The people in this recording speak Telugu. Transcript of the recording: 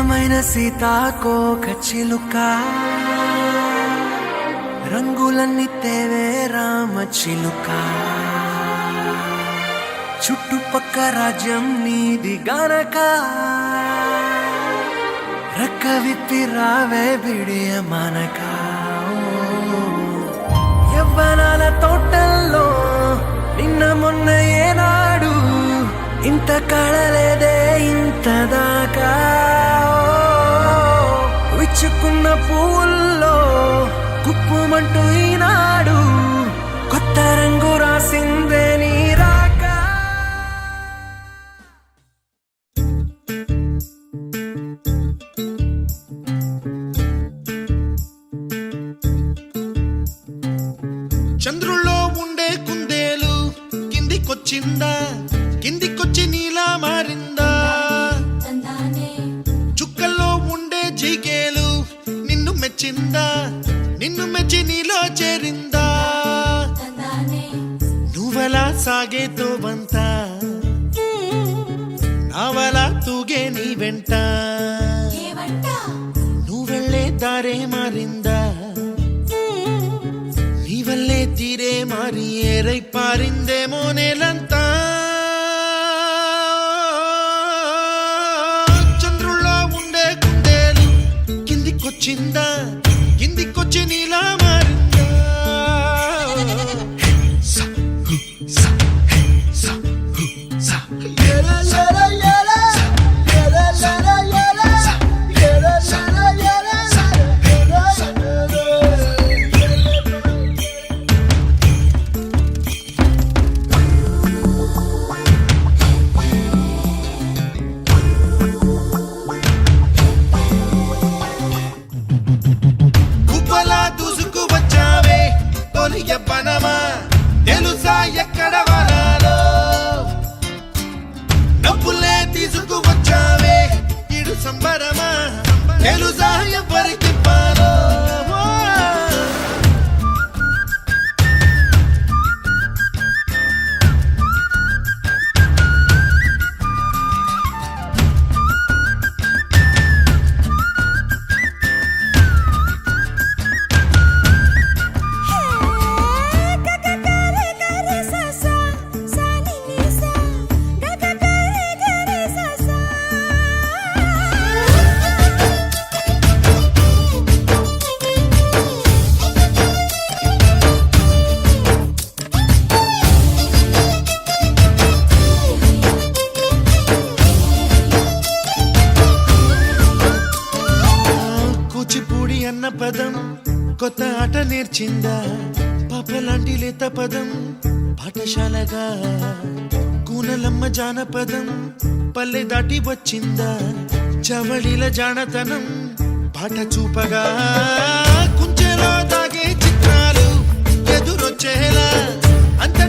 అందమైన సీతాకోక చిలుక రంగులన్నీ తేవే రామ చిలుక చుట్టుపక్క రాజ్యం నీది గనక రక్క విప్పి రావే బిడియ మనక యవ్వనాల తోటల్లో నిన్న మొన్న ఏనాడు ఇంత కళలేదే ఇంత దాకా విచ్చుకున్న పువ్వుల్లో కుప్పుమంటూ ఈనాడు కొత్త రంగు రాసిందే నీ రాక చంద్రుల్లో ఉండే కుందేలు కిందికొచ్చిందా కిందికొచ్చి నీలా మారిందా చుక్కల్లో ఉండే జిగేలు నిన్ను మెచ్చిందా నిన్ను మెచ్చి నీలో చేరిందా నువ్వలా సాగేతో బంత నావలా తూగే నీ వెంట నువ్వెళ్ళే దారే మారిందా నీ వల్లే తీరే మారి ఏరై పారిందేమో నేలంతా చంద్రుల్లో ఉండే కుందేలు కిందికొచ్చిందా కిందికొచ్చి నీలా మారిందా యవ్వనమా తెలుసా ఎక్కడ వనాలో డబ్బులే తీసుకువచ్చావే ఇడు సంబరమా తెలుసా ఎవరికి పాలో అన్న పదం కొత్త ఆట నేర్చిందా పాపలాంటి లేత పదం పాఠశాలగా కూనలమ్మ జానపదం పల్లె దాటి వచ్చిందా చవళిల జానతనం పాట చూపగా కుంచెలో తాగే చిత్రాలు ఎదురొచ్చేలా అంత